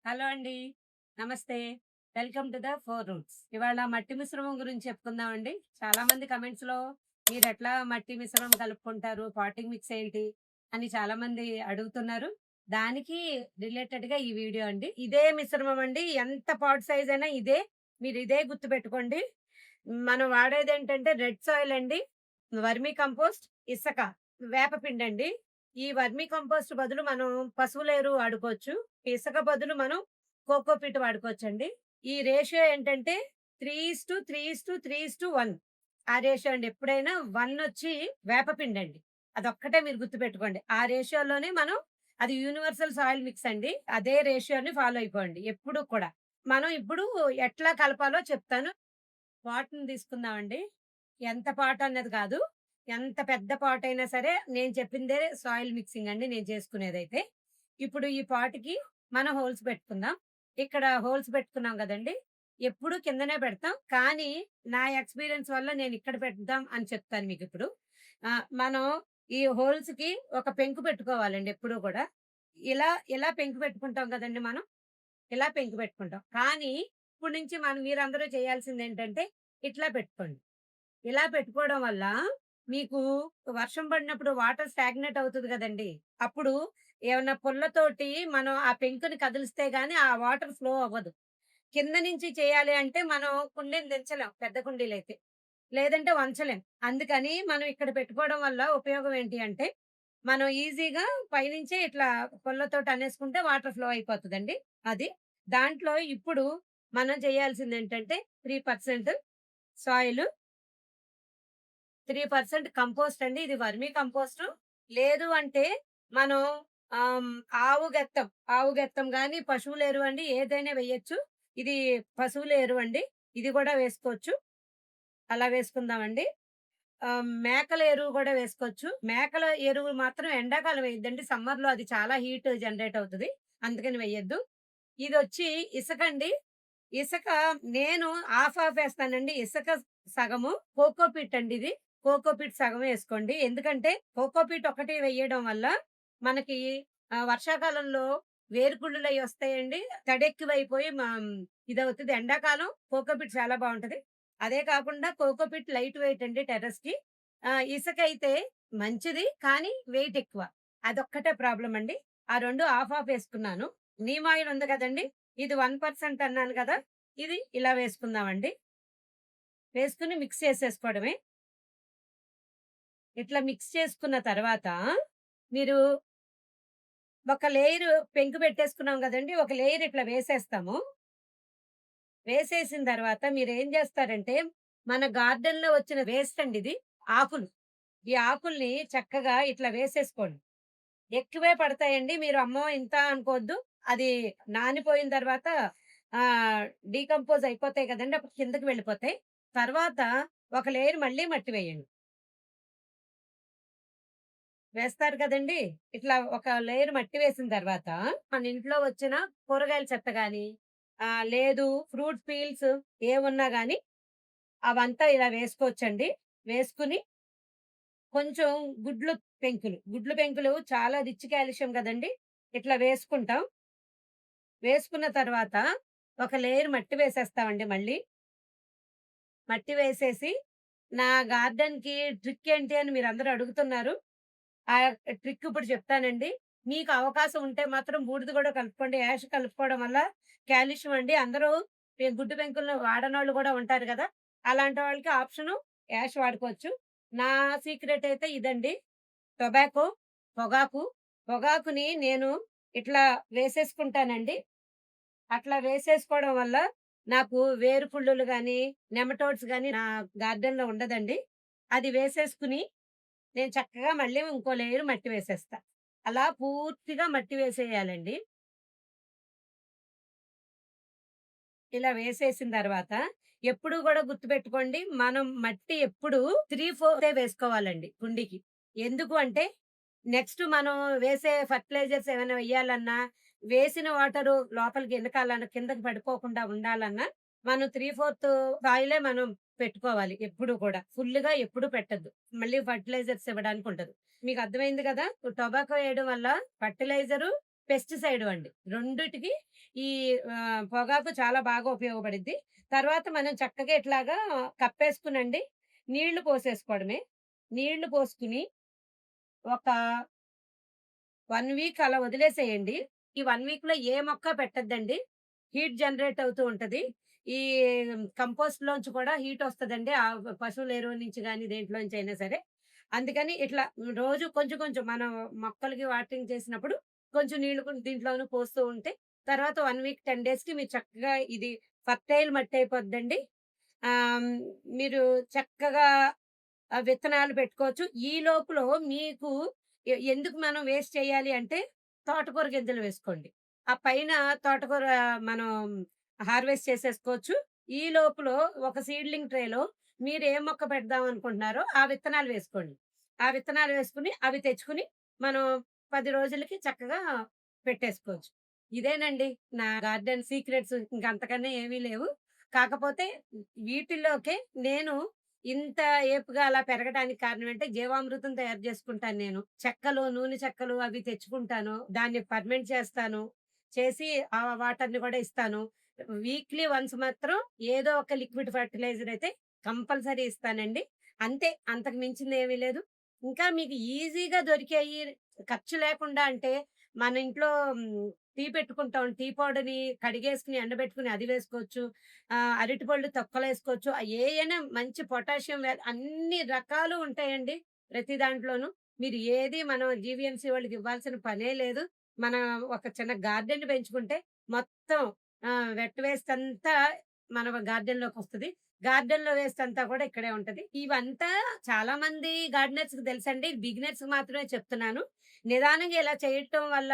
Hello అండి. నమస్తే. Welcome to the 4 roots. ఇవాళ మట్టి మిశ్రమం గురించి చెప్పుకుందామండి. చాలామంది కమెంట్స్‌లో మీరెట్లా మట్టి మిశ్రమం కలుపుకుంటారు? పాటింగ్ మిక్స్ ఏంటి? అని చాలామంది అడుగుతున్నారు. దానికి రిలేటెడ్‌గా ఈ వీడియో అండి. ఇదే మిశ్రమం అండి. ఎంత పాట్ సైజ్ అయినా ఇదే. మీరు ఇదే గుర్తుపెట్టుకోండి. మనం వాడేదేంటంటే రెడ్ సాయిల్ అండి. వర్మీ కంపోస్ట్, ఇసక, వేపపిండండి. ఈ వర్మీ కంపోస్ట్ బదులు మనం పశువుల ఎరువు వాడుకోవచ్చు. ఇసుక బదులు మనం కోకోపీట్ వాడుకోవచ్చండి. ఈ రేషియో ఏంటంటే 3:3:3:1 ఆ రేషియో అండి. ఎప్పుడైనా 1 వచ్చి వేపపిండండి. అదొక్కటే మీరు గుర్తుపెట్టుకోండి. ఆ రేషియోలోనే మనం అది యూనివర్సల్ సాయిల్ మిక్స్ అండి. అదే రేషియోని ఫాలో అయిపోండి ఎప్పుడు కూడా. మనం ఇప్పుడు ఎట్లా కలపాలో చెప్తాను. పాట్‌ని తీసుకుందామండి. ఎంత పాట్ అన్నది కాదు. ఎంత పెద్ద పాట్ అయినా సరే నేను చెప్పిందే సాయిల్ మిక్సింగ్ అండి నేను చేసుకునేదైతే. ఇప్పుడు ఈ పాట్‌కి మనం హోల్స్ పెట్టుకుందాం. ఇక్కడ హోల్స్ పెట్టుకున్నాం గదండీ! ఎప్పుడు కిందనే పెడతాం. కానీ నా ఎక్స్‌పీరియన్స్ వల్ల నేను ఇక్కడ పెడదాం అని చెప్తాను మీకిప్పుడు. మనం ఈ హోల్స్‌కి ఒక పెంకు పెట్టుకోవాలండి ఎప్పుడూ గూడా. ఇలా పెంకు పెట్టుకుంటాం గదండీ మనం. ఇలా పెంకు పెట్టుకుంటాం. కానీ ఇప్పటి నుంచి మీరందరూ చేయాల్సిందేంటంటే ఇట్లా పెట్టుకోండి. ఇలా పెట్టుకోవడం వల్ల మీకు వర్షం పడినప్పుడు వాటర్ స్టాగ్నేట్ అవుతది గదండీ! అప్పుడు ఏమన్నా పుల్లతోటి మనం ఆ పెంకుని కదిలిస్తే గాని ఆ వాటర్ ఫ్లో అవ్వదు. కింద నుంచి చేయాలి అంటే మనం కుండీని దించలేం పెద్ద కుండీలైతే. లేదంటే వంచలేం. అందుకని మనం ఇక్కడ పెట్టుకోవడం వల్ల ఉపయోగం ఏంటి అంటే, మనం ఈజీగా పైనుంచే ఇట్లా పుల్లతోటి అనేసుకుంటే వాటర్ ఫ్లో అయిపోతదండి. అది. దాంట్లో ఇప్పుడు మనం చేయాల్సిందేంటంటే 3% సాయిలు, 3% కంపోస్ట్ అండి. ఇది వర్మీ కంపోస్టు. లేదు అంటే మనం ఆహ్, ఆవు గెత్తం, ఆవు గెత్తం గాని, పశువుల ఎరువండి ఏదైనా వేయొచ్చు. ఇది పశువుల ఎరువండి. ఇది గూడా వేసుకోవచ్చు. అలా వేసుకుందామండి. మేకల ఎరువు గూడా వేసుకోవచ్చు. మేకల ఎరువు మాత్రం ఎండాకాలం వేయొద్దండి. సమ్మర్‌లో అది చాలా హీట్ జనరేట్ అవుతది. అందుకని వేయొద్దు. ఇదొచ్చి ఇసకండి. ఇసక నేను హాఫ్ ఏస్తానండి. ఇసక సగము, కోకోపీట్ అండి ఇది. కోకోపీట్ సగం ఏసుకోండి. ఎందుకంటే కోకోపీట్ ఒకటి వేయడం వల్ల మనకి వర్షాకాలంలో వేరుకుళ్ళులయి వస్తాయండి. తడెక్కువైపోయి ఇదవుతది. ఎండాకాలం కోకోపీట్ చాలా బావుంటది. అదే కాకుండా కోకోపీట్ లైట్ వెయిట్ అండి టెర్రస్‌కి. ఇసకైతే మంచిది. కానీ వెయిట్ ఎక్కువ. అదొక్కటే ప్రాబ్లమ్ అండి. ఆ 2 హాఫ్ ఏసుకున్నాను. నీమ్ ఆయిల్ ఉంది గదండీ! ఇది 1% అన్నాను గదా! ఇది ఇలా వేసుకుందామండి. వేసుకొని మిక్స్ చేసేసుకోవడమే. ఇట్లా మిక్స్ చేసుకున్న తర్వాత మీరు ఒక లేయరు పెంకు పెట్టేసుకున్నాం గదండీ! ఒక లేయర్ ఇట్లా వేసేస్తాము. వేసేసిన తర్వాత మీరేం జేస్తారంటే, మన గార్డెన్‌లో వచ్చిన వేస్ట్ అండి ఇది. ఆకులు. ఈ ఆకుల్ని చక్కగా ఇట్లా వేసేసుకోండి. ఎక్కువే పడతాయండి. మీరు అమ్మో! ఇంత అనుకోవద్దు. అది నానిపోయిన తర్వాత ఆహ్, డీకంపోజ్ అయిపోతాయి కదండీ! అప్పుడు కిందకి వెళ్ళిపోతాయి. తర్వాత ఒక లేయర్ మళ్ళీ మట్టి వేయండి. వేస్తారు కదండీ! ఇట్లా ఒక లేయర్ మట్టి వేసిన తర్వాత మన ఇంట్లో వచ్చిన కూరగాయల చెత్త గాని, లేదు ఫ్రూట్ పీల్స్ ఏవున్నా గాని అవంతా ఇలా వేసుకోవచ్చండి. వేసుకొని కొంచెం గుడ్లు గుడ్లు పెంకులు చాలా రిచ్ కాల్షియం గదండీ! ఇట్లా వేసుకుంటాం. వేసుకున్న తర్వాత ఒక లేయర్ మట్టి వేసేస్తామండి మళ్ళీ. మట్టి వేసేసి నా గార్డెన్‌కి ట్రిక్ ఏంటి అని మీరందరూ అడుగుతున్నారు. ఆ ట్రిక్ ఇప్పుడు చెప్తానండి. మీకు అవకాశం ఉంటే మాత్రం బూడిద గూడా కలుపుకోండి. యాష్ కలుపుకోవడం వల్ల కాల్షియం అండి. అందరూ గుడ్డు పెంకులను వాడనోళ్ళు గూడా ఉంటారు గదా! అలాంటి వాళ్ళకి ఆప్షను యాష్ వాడుకోవచ్చు. నా సీక్రెట్ అయితే ఇదండి. టొబాకో, పొగాకు. పొగాకుని నేను ఇట్లా వేసేసుకుంటానండి. అట్లా వేసేసుకోవడం వల్ల నాకు వేరుకుళ్ళులు గాని, నెమటోడ్స్ గాని నా గార్డెన్‌లో ఉండదండి. అది వేసేసుకుని నేను చక్కగా మళ్ళీ ఇంకో లేయర్ మట్టి వేసేస్తా. అలా పూర్తిగా మట్టి వేసేయాలండి. ఇలా వేసేసిన తర్వాత ఎప్పుడు గూడా గుర్తుపెట్టుకోండి. మనం మట్టి ఎప్పుడు 3/4 వేసుకోవాలండి కుండీకి. ఎందుకు అంటే నెక్స్ట్ మనం వేసే ఫెర్టిలైజర్స్ ఏమైనా వెయ్యాలన్నా, వేసిన వాటరు లోపలికి ఎనకాలన్నా కిందకి పడిపోకుండా ఉండాలన్నా, మనం 3/4 సాయిలే మనం పెట్టుకోవాలి ఎప్పుడు కూడా. ఫుల్లుగా ఎప్పుడు పెట్టొద్దు. మళ్ళీ ఫెర్టిలైజర్స్ ఇవ్వడానికి ఉండదు. మీకు అర్థమైంది గదా! టొబాకో ఏయడం వల్ల ఫెర్టిలైజరు పెస్టిసైడ్ అండి. రెండిటికి ఈ పొగాకు చాలా బాగా ఉపయోగపడిద్ది. తర్వాత మనం చక్కగా ఇట్లాగా కప్పేసుకునండి నీళ్లు పోసేసుకోవడమే. నీళ్లు పోసుకొని ఒక 1 వీక్ అలా వదిలేసేయండి. ఈ 1 వీక్‌లో ఏ మొక్క పెట్టొద్దండి. హీట్ జనరేట్ అవుతూ ఉంటది. ఈ కంపోస్ట్‌లోంచి కూడా హీట్ ఒస్తదండి. పశువుల ఎరువు నుంచి గాని, దేంట్లోంచైనా సరే. అందుకని ఇట్లా రోజు కొంచెం కొంచెం మనం మొక్కలకి వాటరింగ్ చేసినప్పుడు కొంచెం నీళ్లు కూడా దీంట్లోను పోస్తూ ఉంటే తర్వాత 1 వీక్ 10 డేస్‌కి మీరు చక్కగా ఇది ఫర్టైల్ మట్టయిపోద్దండి. ఆహ్, హ్మ్, మీరు చక్కగా విత్తనాలు పెట్టుకోవచ్చు. ఈ లోపులో మీకు ఎందుకు మనం వేస్ట్ చేయాలి అంటే, తోటకూర గింజలు వేసుకోండి. ఆ పైన తోటకూర మనం హార్వెస్ట్ చేసేసుకోవచ్చు. ఈ లోపులో ఒక సీడ్లింగ్ ట్రేలో మీరు ఏ మొక్క పెడదాం అనుకుంటున్నారో ఆ విత్తనాలు వేసుకోండి. ఆ విత్తనాలు వేసుకొని, అవి తెచ్చుకొని మనం 10 రోజులకి చక్కగా పెట్టేసుకోవచ్చు. ఇదేనండి నా గార్డెన్ సీక్రెట్స్. ఇంక అంతకన్నా ఏమీ లేవు. కాకపోతే వీటిల్లోకే నేను ఇంత ఏపుగా అలా పెరగడానికి కారణం అంటే జీవామృతం తయారు చేసుకుంటాను నేను. చెక్కలు, నూనె చెక్కలు అవి తెచ్చుకుంటాను. దాన్ని ఫర్మెంట్ చేస్తాను. చేసి వాటర్‌ని కూడా ఇస్తాను. వీక్లీ వన్స్ మాత్రం ఏదో ఒక లిక్విడ్ ఫెర్టిలైజర్ అయితే కంపల్సరీ ఇస్తానండి. అంతే. అంతకు మించిందేమీ లేదు. ఇంకా మీకు ఈజీగా దొరికేయి ఖర్చు లేకుండా అంటే మన ఇంట్లో టీ పెట్టుకుంటాం. టీ పౌడర్‌ని కడిగేసుకొని, ఎండబెట్టుకొని అది వేసుకోవచ్చు. అరటిపళ్ళు తొక్కలేసుకోవచ్చు. ఏయైనా మంచి పొటాషియం అన్ని రకాలు ఉంటాయండి ప్రతి దాంట్లోనూ. మీరు ఏది మనం జీవీఎంసీ వాళ్ళకి ఇవ్వాల్సిన పనే లేదు. మనం ఒక చిన్న గార్డెన్ పెంచుకుంటే మొత్తం వెట్ వేస్ట్ అంతా మన గార్డెన్‌లోకొస్తది. గార్డెన్‌లో వేస్ట్ అంతా కూడా ఇక్కడే ఉంటది. ఇవంతా చాలా మంది గార్డెనర్స్‌కి తెలుసండి. బిగినర్స్‌కి మాత్రమే చెప్తున్నాను. నిదానంగా ఇలా చేయటం వల్ల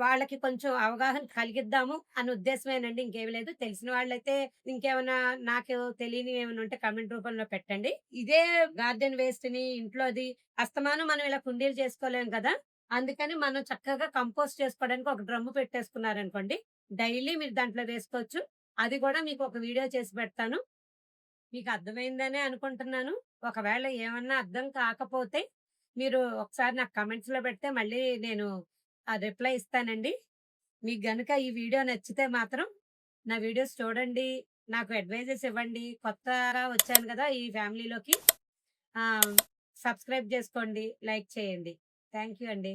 వాళ్ళకి కొంచెం అవగాహన కలిగిద్దాము అనే ఉద్దేశమేనండి. ఇంకేమి లేదు. తెలిసిన వాళ్ళైతే ఇంకేమన్నా నాకు తెలియనివి ఏమైనా ఉంటే కామెంట్ రూపంలో పెట్టండి. ఇదే గార్డెన్ వేస్ట్‌ని ఇంట్లోది అస్తమానం మనం ఇలా కుండీలు చేసుకోలేం కదా! అందుకని మనం చక్కగా కంపోస్ట్ చేసుకోవడానికి ఒక డ్రమ్ము పెట్టేసుకున్నారనుకోండి. డైలీ మీరు దాంట్లో వేసుకోవచ్చు. అది కూడా మీకు ఒక వీడియో చేసి పెడతాను. మీకు అర్థమైందనే అనుకుంటున్నాను. ఒకవేళ ఏమన్నా అర్థం కాకపోతే మీరు ఒకసారి నాకు కామెంట్స్‌లో పెడితే మళ్ళీ నేను రిప్లై ఇస్తానండి. మీకు గనుక ఈ వీడియో నచ్చితే మాత్రం నా వీడియోస్ చూడండి. నాకు అడ్వైజెస్ ఇవ్వండి. కొత్తగా వచ్చాను గదా! ఈ ఫ్యామిలీలోకి. ఆహ్, సబ్స్క్రైబ్ చేసుకోండి. లైక్ చేయండి. థాంక్ యూ అండి.